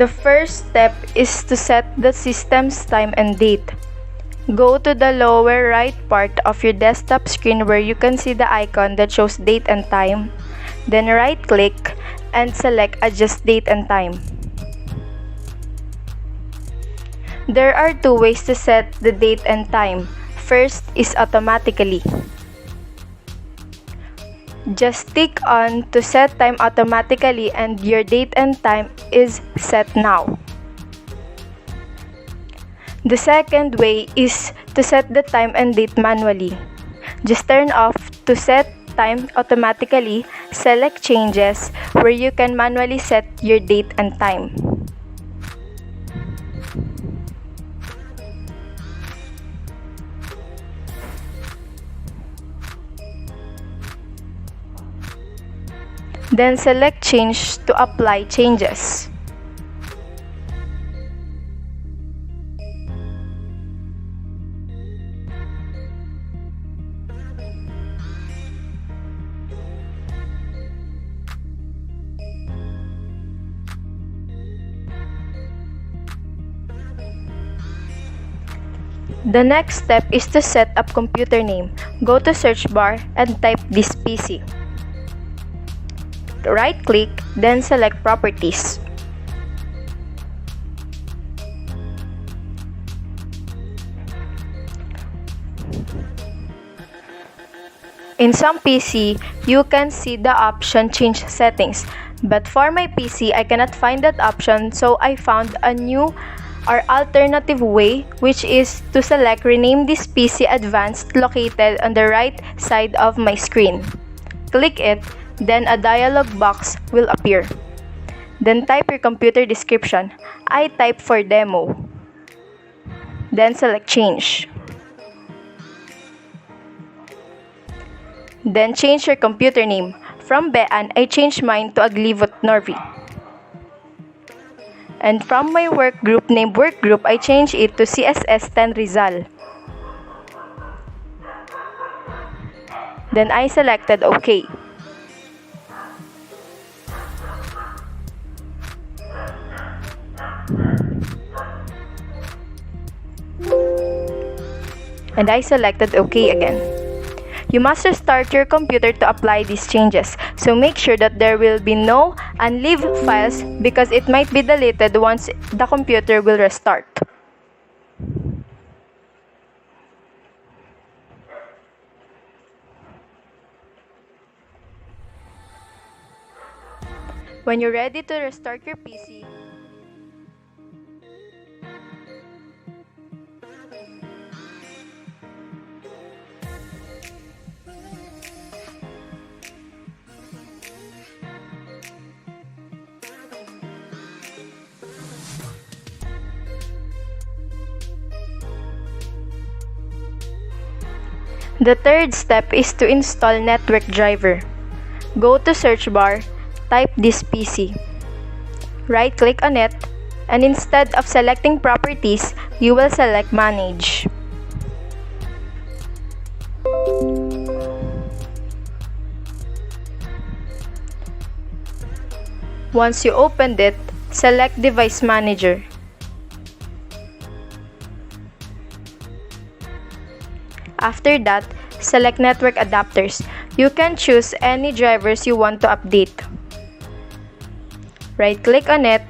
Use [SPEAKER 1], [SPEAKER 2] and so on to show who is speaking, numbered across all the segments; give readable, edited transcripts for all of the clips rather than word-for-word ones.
[SPEAKER 1] The first step is to set the system's time and date. Go to the lower right part of your desktop screen where you can see the icon that shows date and time. Then right-click and select Adjust Date and Time. There are two ways to set the date and time. First is automatically. Just tick on to set time automatically and your date and time is set now. The second way is to set the time and date manually. Just turn off to set time automatically, select Changes where you can manually set your date and time. Then select Change to apply changes. The next step is to set up computer name. Go to search bar and type this PC. Right-click, then select Properties. In some PC, you can see the option Change Settings. But for my PC, I cannot find that option, so I found a new or alternative way, which is to select Rename this PC Advanced located on the right side of my screen. Click it, then a dialog box will appear. Then type your computer description. I type for demo. Then select Change. Then change your computer name. From Bean, I changed mine to Aglibut Norvie. And from my work group named Work Group, I changed it to CSS 10 Rizal. Then I selected OK. And I selected OK again. You must restart your computer to apply these changes, so make sure that there will be no unlived files because it might be deleted once the computer will restart. When you're ready to restart your PC, the third step is to install network driver. Go to search bar, type this PC. Right-click on it, and instead of selecting Properties, you will select Manage. Once you opened it, select Device Manager. After that, select Network Adapters. You can choose any drivers you want to update. Right-click on it,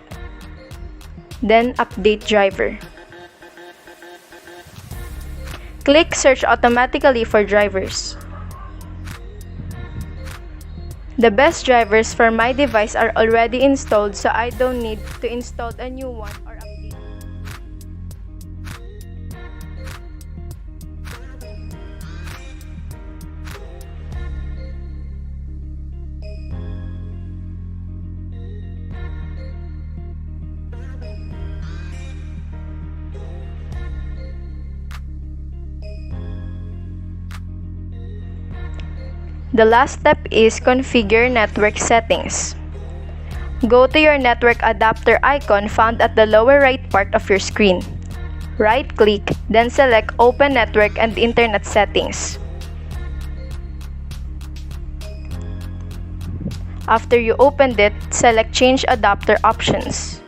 [SPEAKER 1] then Update Driver. Click Search automatically for drivers. The best drivers for my device are already installed, so I don't need to install a new one or update. The last step is configure network settings. Go to your network adapter icon found at the lower right part of your screen. Right-click, then select Open Network and Internet Settings. After you opened it, select Change Adapter Options.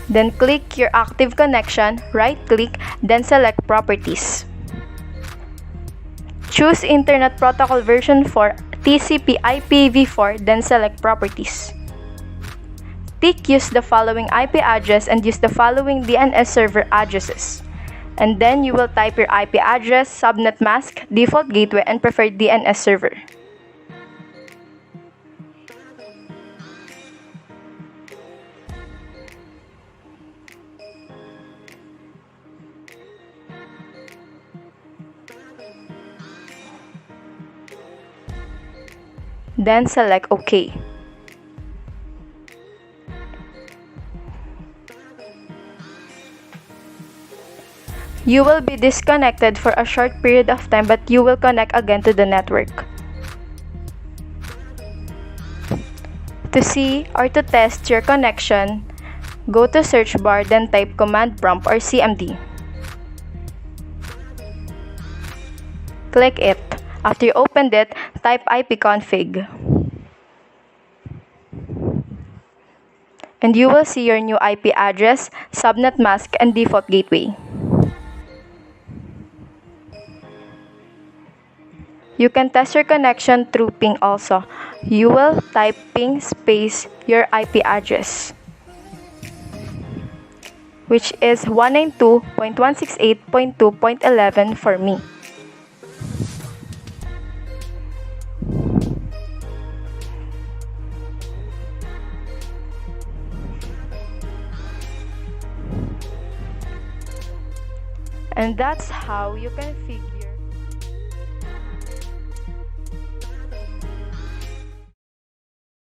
[SPEAKER 1] Then click your active connection, right-click, then select Properties. Choose Internet Protocol version 4 TCP IPv4, then select Properties. Tick Use the following IP address and use the following DNS server addresses. And then you will type your IP address, subnet mask, default gateway, and preferred DNS server. Then select OK. You will be disconnected for a short period of time, but you will connect again to the network. To see or to test your connection, go to search bar, then type command prompt or CMD. Click it. After you opened it, type ipconfig. And you will see your new IP address, subnet mask, and default gateway. You can test your connection through ping also. You will type ping space your IP address, which is 192.168.2.11 for me. And that's how you can figure